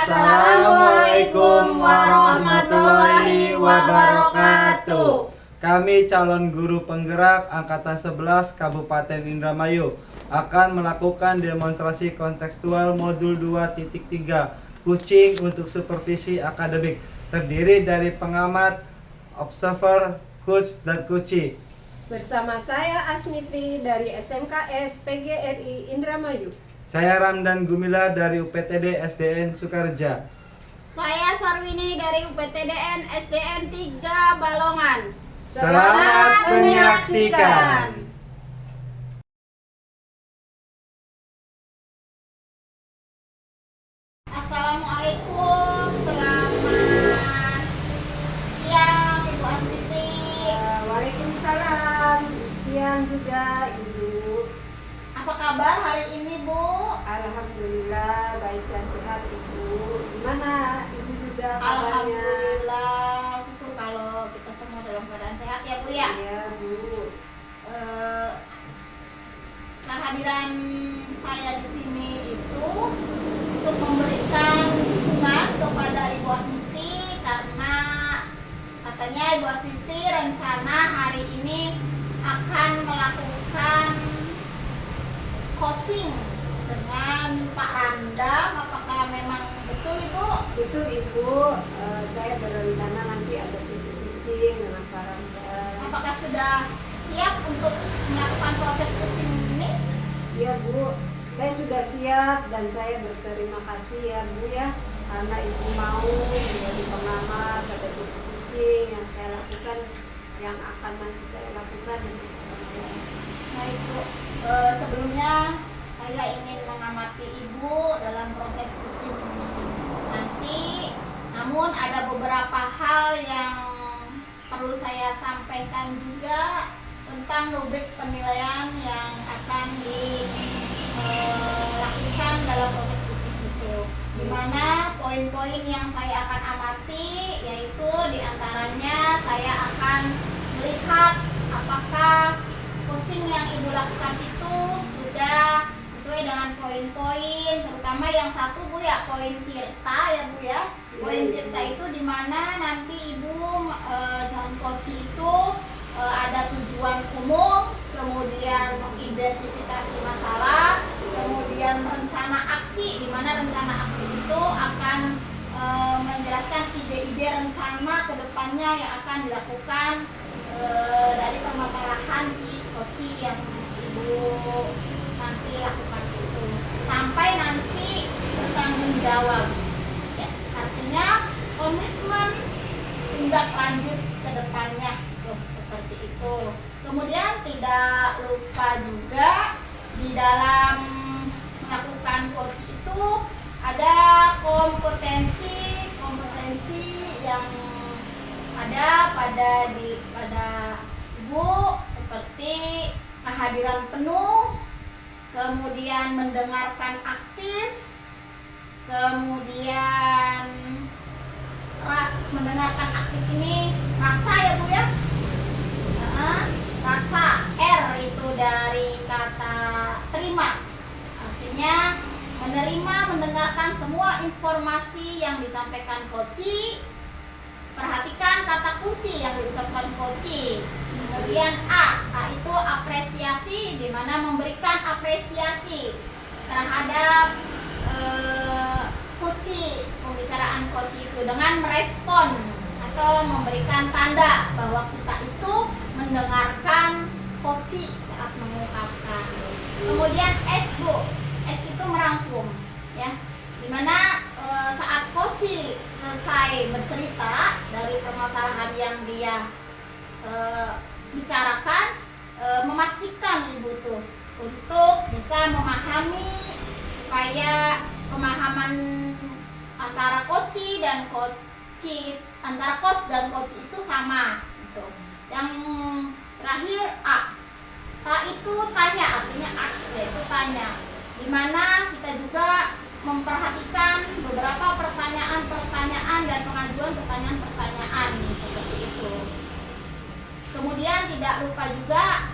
Assalamualaikum warahmatullahi wabarakatuh. Kami calon guru penggerak Angkatan 11 Kabupaten Indramayu akan melakukan demonstrasi kontekstual modul 2.3 Kucing untuk supervisi akademik, terdiri dari pengamat, observer, coach, dan kuci. Bersama saya Asmiti dari SMKS PGRI Indramayu. Saya Ramdan Gumila dari UPTD SDN Sukareja. Saya Sarwini dari UPTDN SDN 3 Balongan. Selamat menyaksikan. Assalamualaikum, selamat siang Ibu Asmiti. Waalaikumsalam. Siang juga Ibu. Apa kabar hari ini Bu? Alhamdulillah baik dan sehat Ibu. Gimana Ibu juga kabarnya? Alhamdulillah, syukur kalau kita semua dalam keadaan sehat ya Bu ya. Iya Bu. Kehadiran saya di sini itu untuk memberikan dukungan kepada Ibu Asmiti karena katanya Ibu Asmiti rencana hari ini akan melakukan coaching dengan Pak Randam. Apakah memang betul Ibu? Betul Ibu. Saya berencana nanti ada sesi kucing dengan Pak Randam. Apakah sudah siap untuk melakukan proses coaching ini? Iya Bu, saya sudah siap dan saya berterima kasih ya Bu ya, karena Ibu mau menjadi pengamat pada sesi kucing yang saya lakukan, yang akan nanti saya lakukan. Baik Bu, sebelumnya saya ingin mengamati Ibu dalam proses coaching nanti. Namun ada beberapa hal yang perlu saya sampaikan juga tentang rubrik penilaian yang akan dilakukan dalam proses coaching itu, di mana poin-poin yang saya akan amati yaitu diantaranya saya akan melihat apakah coaching yang Ibu lakukan itu sudah sesuai dengan poin-poin, terutama yang satu Bu ya, poin tirta ya Bu ya. Poin tirta itu di mana nanti Ibu dalam coaching itu ada tujuan umum, kemudian mengidentifikasi masalah, kemudian rencana aksi, di mana rencana aksi itu akan menjelaskan ide-ide rencana kedepannya yang akan dilakukan dari permasalahan si coaching yang Ibu nanti lakukan itu, sampai nanti bertanggung jawab ya, artinya komitmen tindak lanjut kedepannya seperti itu. Kemudian tidak lupa juga di dalam melakukan coaching itu ada kompetensi yang ada pada Ibu, seperti kehadiran penuh, kemudian mendengarkan aktif, kemudian mendengarkan aktif ini rasa ya Bu ya. Rasa, R itu dari kata terima, artinya menerima, mendengarkan semua informasi yang disampaikan coach. Perhatikan kata kunci yang diucapkan coach. Kemudian A itu apresiasi, di mana memberikan apresiasi terhadap coach, pembicaraan coach itu dengan merespon atau memberikan tanda bahwa kita itu mendengarkan coach saat mengungkapkan. Kemudian S Bu, S itu merangkum ya, dimana saat coach selesai bercerita dari permasalahan yang dia bicarakan, memastikan Ibu tuh untuk bisa memahami supaya pemahaman antara coach dan coach, antara coach dan coach itu sama gitu. Yang terakhir A itu tanya, artinya ask itu tanya, dimana kita juga memperhatikan beberapa pertanyaan dan pengajuan pertanyaan seperti itu. Kemudian tidak lupa juga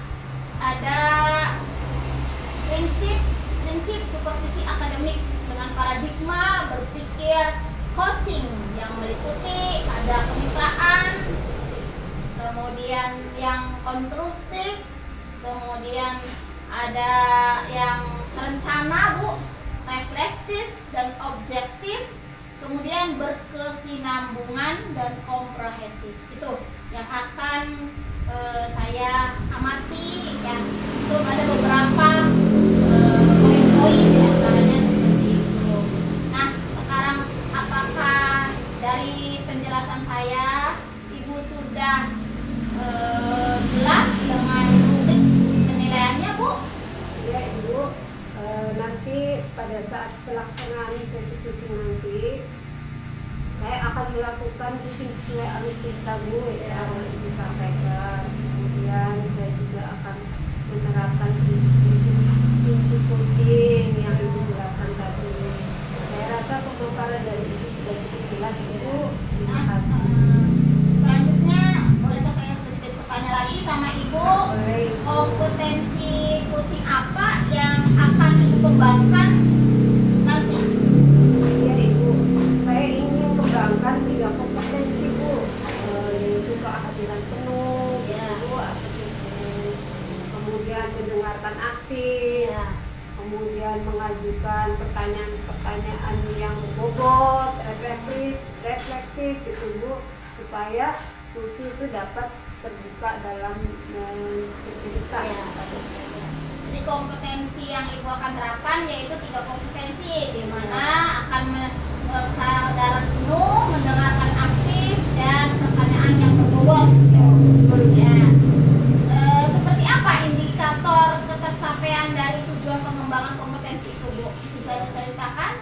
ada prinsip supervisi akademik dengan paradigma berpikir coaching yang meliputi ada kemitraan, kemudian yang kontrustif, kemudian ada yang terencana Bu, reflektif dan objektif, kemudian berkesinambungan dan komprehensif. Itu yang akan saya amati ya. Itu ada beberapa poin-poin di antaranya seperti itu. Nah, sekarang apakah dari penjelasan saya Ibu sudah jelas dengan rubrik penilaiannya Bu? Ya Ibu, nanti pada saat pelaksanaan sesi coaching nanti saya akan melakukan coaching sesuai alur kita Bu ya, yang Ibu sampaikan. Kemudian saya juga akan menerapkan prinsip-prinsip inti coaching yang Ibu jelaskan tadi. Saya rasa pemaparan dari Ibu sudah cukup jelas Ibu. Terima kasih. Selanjutnya bolehkah saya sedikit bertanya lagi sama Ibu? Boleh, Ibu. Kompetensi coaching apa yang akan Ibu kembangkan nanti? Ya Ibu, saya ingin kembangkan 3 kompetensi Bu, yaitu kehadiran penuh, Ya. Ibu, aktivis, kemudian mendengarkan aktif, Ya. kemudian mengajukan pertanyaan-pertanyaan yang bobot, reflektif gitu Bu, supaya coaching itu dapat terbuka dalam bercerita Ya. kepada saya. Jadi kompetensi yang Ibu akan terapkan yaitu 3 kompetensi, di mana akan kesadaran penuh, mendengarkan aktif, dan pertanyaan yang berbobot. Ya. Seperti apa indikator ketercapaian dari tujuan pengembangan kompetensi itu Bu? Bisa diceritakan?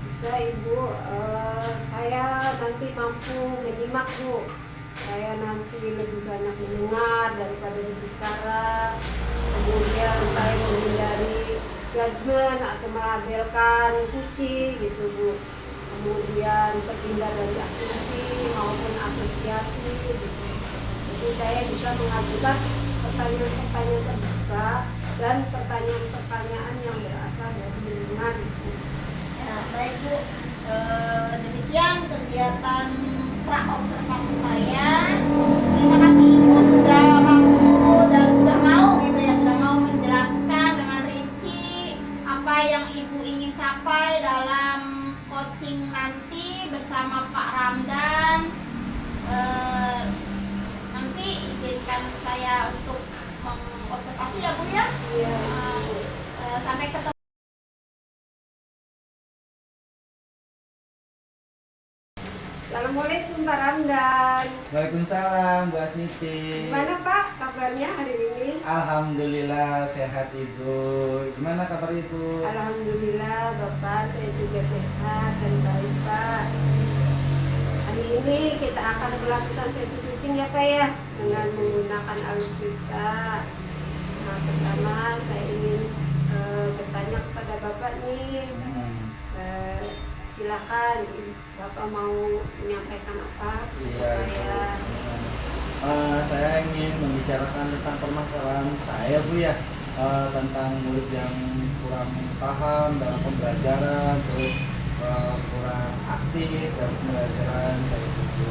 Bisa Ibu, saya nanti mampu menyimak Bu. Saya nanti lebih banyak mendengar daripada berbicara. Kemudian saya menghindari judgement atau melabelkan kucing gitu Bu. Kemudian terhindar dari asumsi maupun asosiasi gitu. Jadi saya bisa mengajukan pertanyaan-pertanyaan terbuka dan pertanyaan-pertanyaan yang berasal dari lingkungan. Ya, baik Bu. Demikian kegiatan pra-observasi saya. Terima kasih Ibu sudah mampu dan sudah mau gitu ya, sudah mau menjelaskan dengan rinci apa yang Ibu ingin capai dalam coaching nanti bersama Pak Ramdan. Nanti izinkan saya untuk mengobservasi ya Bu ya. Iya. Sampai ketemu. Assalamualaikum Pak Ramdan. Waalaikumsalam Bu Asniti. Gimana Pak kabarnya hari ini? Alhamdulillah sehat Ibu. Gimana kabar Ibu? Alhamdulillah Bapak, saya juga sehat dan baik Pak. Hari ini kita akan melakukan sesi coaching ya Pak ya, dengan menggunakan alur kita. Nah, pertama saya ingin bertanya kepada Bapak nih. Silakan Bapak mau menyampaikan apa kepada Iya, saya. Saya ingin membicarakan tentang permasalahan saya Bu ya, tentang murid yang kurang paham dalam pembelajaran, terus kurang aktif dalam pembelajaran kayak gitu.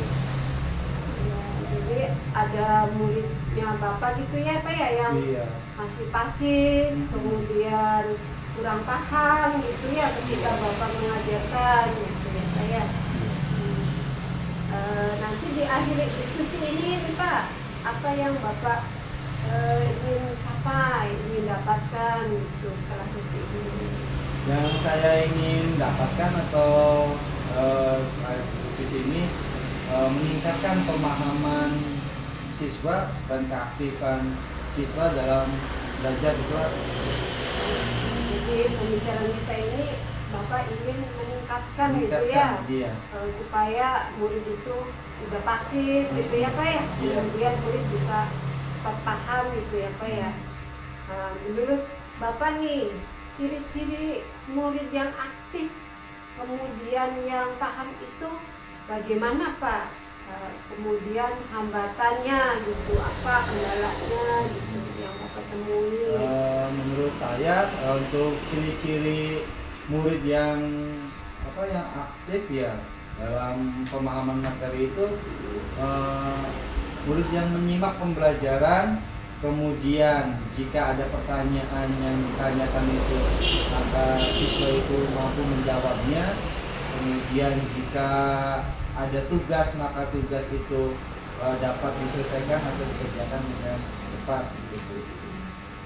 Ya, jadi ada muridnya Bapak gitu ya Pak ya, yang Iya. masih pasif, kemudian kurang paham gitu ya ketika Bapak mengajarkan gitu ya Pak ya. Nanti di akhir diskusi ini nih, Pak, apa yang Bapak ingin capai, ingin dapatkan gitu setelah sesi ini? Yang saya ingin dapatkan atau diskusi ini meningkatkan pemahaman siswa dan keaktifan siswa dalam belajar di kelas. Jadi pembicaraan kita ini Bapak ingin meningkatkan gitu ya, Iya. supaya murid itu tidak pasif gitu ya Pak ya, Iya. kemudian murid bisa cepat paham gitu ya Pak ya. Menurut Bapak nih, ciri-ciri murid yang aktif kemudian yang paham itu bagaimana Pak? Kemudian hambatannya gitu, apa kendalanya gitu yang Bapak temui? Menurut saya untuk ciri-ciri murid yang yang aktif ya dalam pemahaman materi itu, murid yang menyimak pembelajaran, kemudian jika ada pertanyaan yang ditanyakan itu maka siswa itu mampu menjawabnya, kemudian jika ada tugas maka tugas itu dapat diselesaikan atau dikerjakan dengan cepat gitu.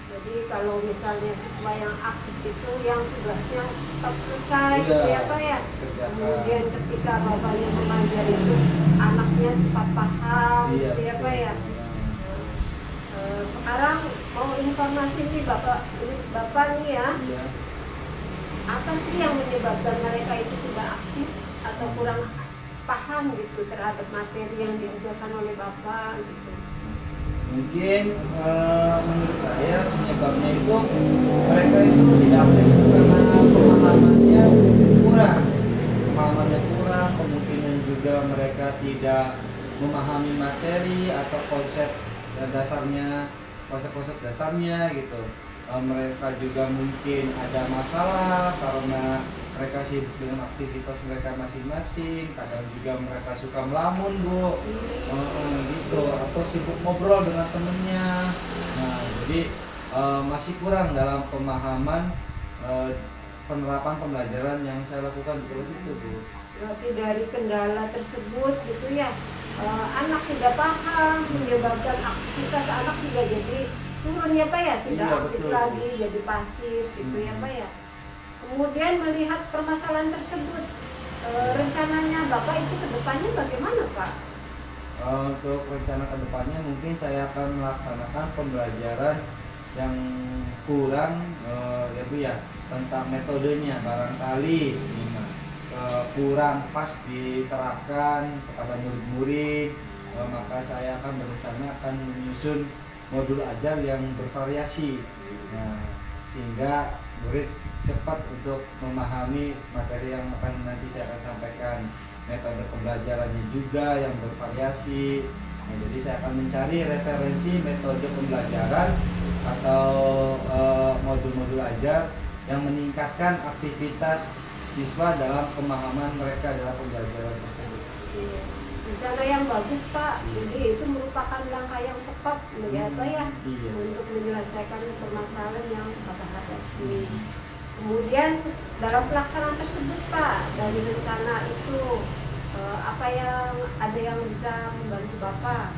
Jadi kalau misalnya siswa yang aktif itu yang tugasnya cepat selesai gitu ya Pak ya. Kemudian ketika bapaknya mengajar itu anaknya cepat paham gitu ya Pak ya. Sekarang mau informasi nih bapak nih ya. Iya. Apa sih yang menyebabkan mereka itu tidak aktif atau kurang paham gitu terhadap materi yang diajarkan oleh bapak gitu? Mungkin menurut saya penyebabnya itu mereka itu tidak aktif itu karena pemahamannya kurang, kemungkinan juga mereka tidak memahami materi atau konsep dasarnya gitu. Mereka juga mungkin ada masalah karena mereka sibuk dengan aktivitas mereka masing-masing. Kadang juga mereka suka melamun Bu, gitu, atau sibuk ngobrol dengan temennya. Nah jadi masih kurang dalam pemahaman penerapan pembelajaran yang saya lakukan di kelas itu Bu. Berarti dari kendala tersebut gitu ya, anak tidak paham menyebabkan aktivitas anak juga jadi turun ya Pak ya, tidak aktif betul, lagi jadi pasif gitu ya Pak ya. Kemudian melihat permasalahan tersebut, rencananya Bapak itu ke depannya bagaimana Pak? Untuk rencana kedepannya mungkin saya akan melaksanakan pembelajaran yang kurang ya Bu ya, tentang metodenya barangkali kurang pas diterapkan kepada murid-murid, maka saya akan berencana akan menyusun modul ajar yang bervariasi, sehingga murid cepat untuk memahami materi yang akan nanti saya akan sampaikan. Metode pembelajarannya juga yang bervariasi. Jadi saya akan mencari referensi metode pembelajaran atau modul-modul ajar yang meningkatkan aktivitas siswa dalam pemahaman mereka dalam pembelajaran tersebut. Iya. Rencana yang bagus Pak. Jadi itu merupakan langkah yang tepat ya Pak ya, untuk menyelesaikan permasalahan yang Bapak hadapi. Kemudian dalam pelaksanaan tersebut Pak, dari rencana itu apa yang ada yang bisa membantu Bapak?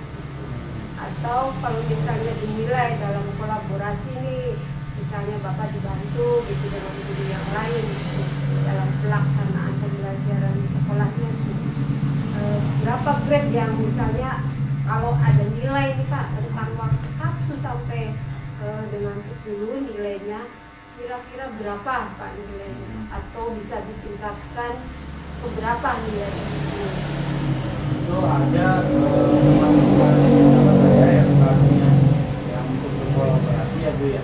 Atau kalau misalnya dinilai dalam kolaborasi nih, misalnya Bapak dibantu gitu dengan guru yang lain gitu, dalam pelaksanaan pembelajaran di sekolahnya gitu. Berapa grade yang misalnya kalau ada nilai nih Pak, rentang waktu 1 sampai dengan 10 nilainya, kira-kira berapa Pak nilainya? Atau bisa ditingkatkan ke berapa nilai tersebut? Itu ada teman-teman SMA saya yang untuk berkolaborasi ya Bu ya.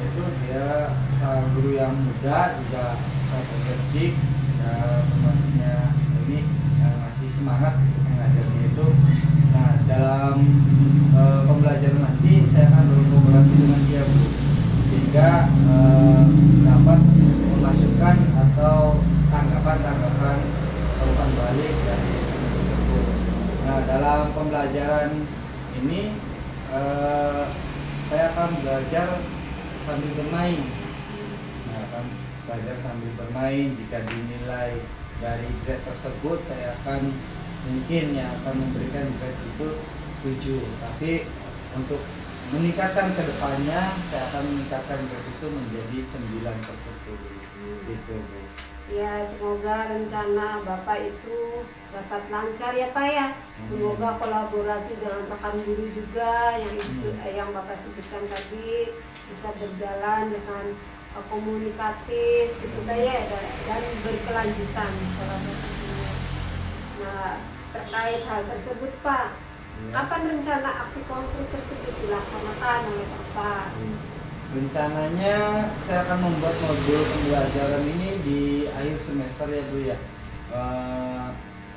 Itu dia salah guru yang muda juga sangat energik, termasuknya ini yang masih semangat untuk mengajarnya itu. Nah dalam pembelajaran nanti saya akan berkolaborasi dengan dia Bu, sehingga dapat memasukkan atau tanggapan umpan balik dari tersebut. Nah dalam pembelajaran ini saya akan belajar sambil bermain. Nah akan belajar sambil bermain. Jika dinilai dari grade tersebut, saya akan memberikan grade itu 7. Tapi untuk meningkatkan ke depannya, saya akan meningkatkan grade itu menjadi 9 tersebut. Gitu Bu. Ya semoga rencana Bapak itu dapat lancar ya Pak ya. Semoga kolaborasi dengan rekan guru juga yang Bapak sebutkan tadi bisa berjalan dengan komunikatif gitu Pak ya, dan berkelanjutan kolaborasinya. Nah terkait hal tersebut Pak, kapan rencana aksi konkret tersebut dilaksanakan oleh Bapak? Rencananya saya akan membuat modul pembelajaran ini di akhir semester ya Bu ya,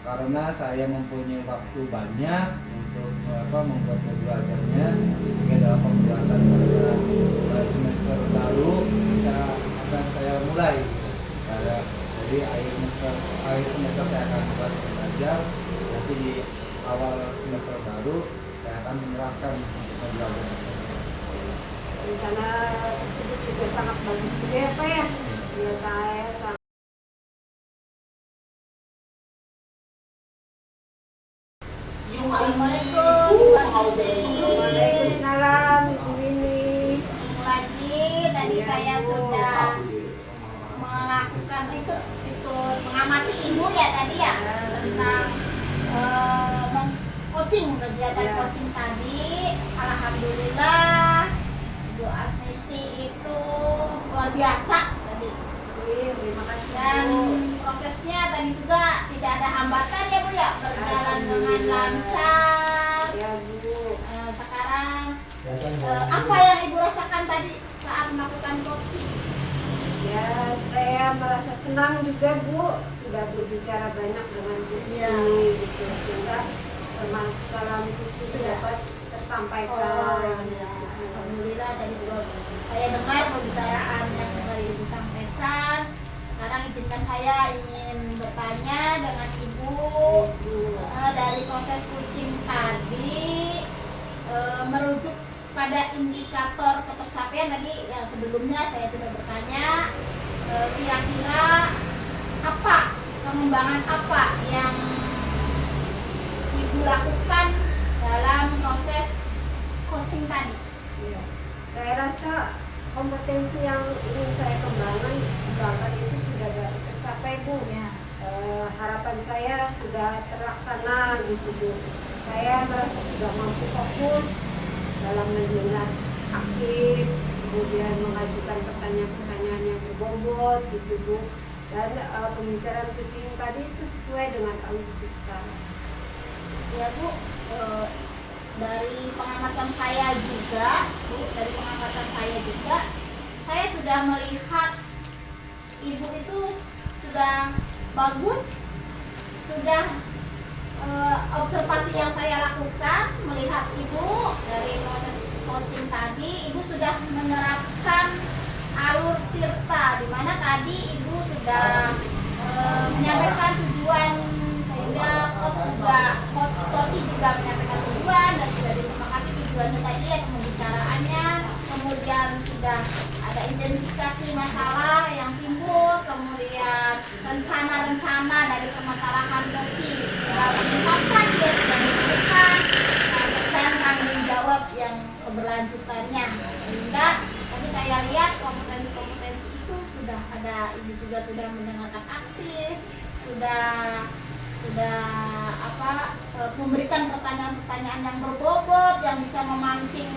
karena saya mempunyai waktu banyak untuk membuat modul ajarnya, sehingga dalam pembuatan pada saat semester baru akan saya mulai dari rencana tersebut juga sangat bagus juga ya Pak ya. Ya saya sangat. Assalamualaikum Bu Astuti. Waalaikumsalam Ibu Winnie. Ketemu lagi. Tadi Iya, saya Bu. sudah melakukan ikut mengamati Ibu ya tadi ya tentang coaching, kegiatan Ya. coaching tadi. Alhamdulillah Ibu Asniti itu luar biasa tadi. Iya, terima kasih Dan Bu. prosesnya tadi juga tidak ada hambatan ya Bu ya, berjalan dengan lancar. Ya Bu. Sekarang apa yang Ibu rasakan tadi saat melakukan coaching? Ya, saya merasa senang juga Bu, sudah berbicara banyak dengan kucing Iya. gitu, sehingga permasalahan kucing itu Iya. dapat tersampaikan. Ya. Alhamdulillah tadi juga saya dengar pembicaraan yang tadi Ibu sampaikan. Sekarang izinkan saya ingin bertanya dengan Ibu dari proses coaching tadi merujuk pada indikator ketercapaian tadi yang sebelumnya saya sudah bertanya, kira-kira apa pengembangan apa yang Ibu lakukan dalam proses coaching tadi? Ya. Saya rasa kompetensi yang ingin saya kembangkan itu sudah tercapai Bu. Ya. Harapan saya sudah terlaksana gitu Bu. Saya merasa sudah mampu fokus dalam mendengar aktif, kemudian mengajukan pertanyaan-pertanyaan yang berbobot gitu Bu. Dan pembicaraan kucing tadi itu sesuai dengan kita. Ya Bu, dari pengamatan saya juga, Bu, dari pengamatan saya juga, saya sudah melihat Ibu itu sudah bagus, sudah observasi yang saya lakukan, melihat Ibu dari proses coaching tadi, Ibu sudah menerapkan alur tirta, di mana tadi Ibu sudah menyampaikan tujuan sehingga coach juga menyampaikan tujuan dan sudah disepakati tujuannya tadi ya pembicaraannya, kemudian sudah ada identifikasi masalah yang timbul, kemudian rencana-rencana dari permasalahan coaching sudah diungkapkan, dia sudah menentukan dan tanggung jawab yang keberlanjutannya, sehingga tadi saya lihat kompetensi-kompetensi itu sudah ada. Ibu juga sudah mendengarkan aktif, sudah memberikan pertanyaan-pertanyaan yang berbobot yang bisa memancing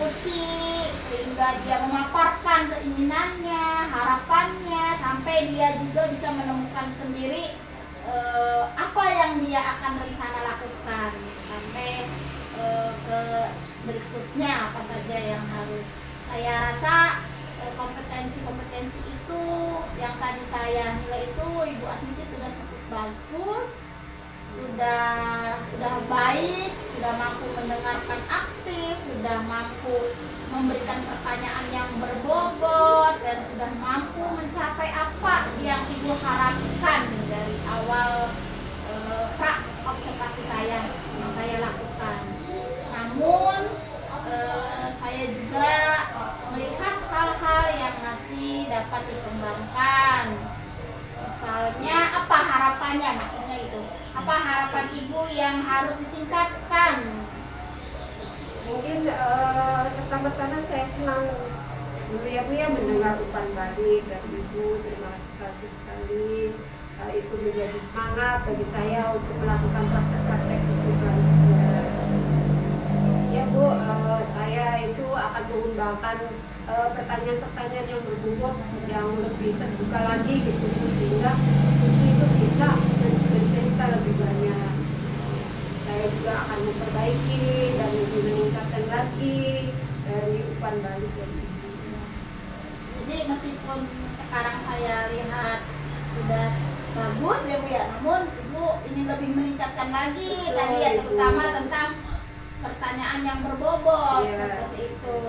kucing sehingga dia memaparkan keinginannya, harapannya, sampai dia juga bisa menemukan sendiri apa yang dia akan rencana lakukan sampai ke berikutnya apa saja yang harus. Saya rasa kompetensi-kompetensi itu yang tadi saya nilai itu Ibu Asniti sudah cukup bagus, sudah baik, sudah mampu mendengarkan aktif, sudah mampu memberikan pertanyaan yang berbobot, dan sudah mampu mencapai apa yang Ibu harapkan dari awal observasi saya yang saya lakukan. Namun saya juga melihat hal-hal yang masih dapat dikembangkan. Misalnya apa harapannya, maksudnya itu apa harapan Ibu yang harus ditingkatkan? Mungkin pertama-tama saya senang dulu ya Bu ya mendengar umpan balik dari Ibu. Terima kasih sekali. Itu menjadi semangat bagi saya untuk melakukan praktek-praktek kucing selanjutnya. Ya Bu, saya itu akan mengembangkan pertanyaan-pertanyaan yang berbobot, yang lebih terbuka lagi gitu Bu, sehingga kucing itu bisa bercerita lebih banyak. Saya juga akan memperbaiki dan lebih meningkatkan lagi dari umpan balik dari Ibu. Jadi meskipun sekarang saya lihat sudah bagus ya Bu ya, namun Ibu ingin lebih meningkatkan lagi tadi ya, terutama tentang pertanyaan yang berbobot seperti itu,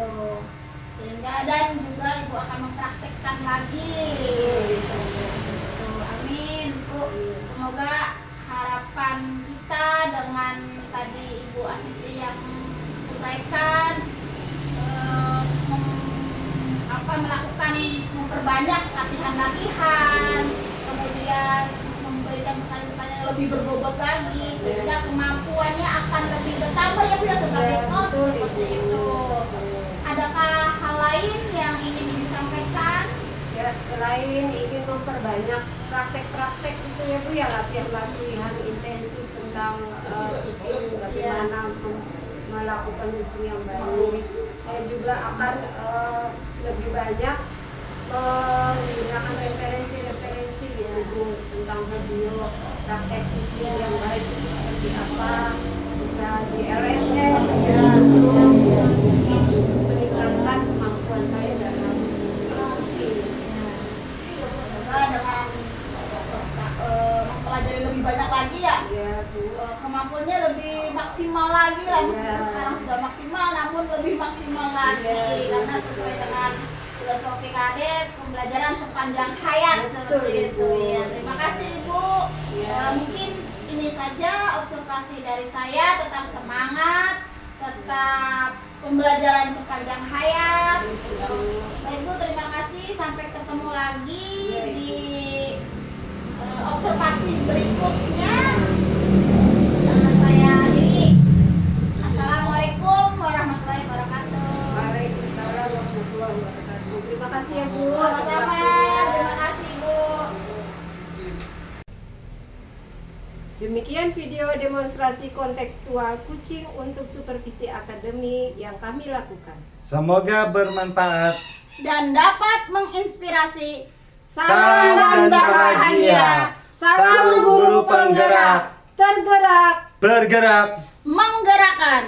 sehingga dan juga Ibu akan mempraktekkan lagi. Amin Bu. Semoga harapan kita dengan tadi Ibu Asniti yang uraikan melakukan memperbanyak latihan-latihan, kemudian memberikan pertanyaan-pertanyaan yang lebih berbobot lagi sehingga kemampuannya akan lebih bertambah ya Bu ya sebagai coach seperti itu. Adakah hal lain yang ingin Ibu sampaikan? Ya, selain ingin memperbanyak praktek-praktek itu ya Bu ya, latihan-latihan intensif tentang kucing, bagaimana melakukan kucing yang baik. Saya juga akan lebih banyak menggunakan referensi-referensi gitu Bu, tentang video praktek kucing yang baik itu seperti apa, bisa di LMS ya, untuk meningkatkan kemampuan saya dalam kucing. Semoga dengan mempelajari lebih banyak lagi ya, Ya Bu. kemampuannya lebih maksimal lagi lah. Meskipun Iya. sekarang sudah maksimal namun lebih maksimal lagi Iya. karena sesuai dengan filosofi KADET pembelajaran sepanjang hayat Betul, seperti itu Ibu. ya. Terima kasih Ibu. Iya. Mungkin ini saja observasi dari saya. Tetap semangat, tetap pembelajaran sepanjang hayat. Baik Bu, terima kasih. Sampai ketemu lagi Iya, di observasi berikutnya. Saya akhiri. Assalamualaikum warahmatullahi wabarakatuh. Waalaikumsalam warahmatullahi wabarakatuh. Terima kasih ya Bu. Sama-sama. Terima kasih Bu. Demikian video demonstrasi kontekstual kucing untuk supervisi akademi yang kami lakukan. Semoga bermanfaat. Dan dapat menginspirasi. Salam dan bahagia. Salam guru penggerak. Tergerak. Bergerak. Menggerakkan.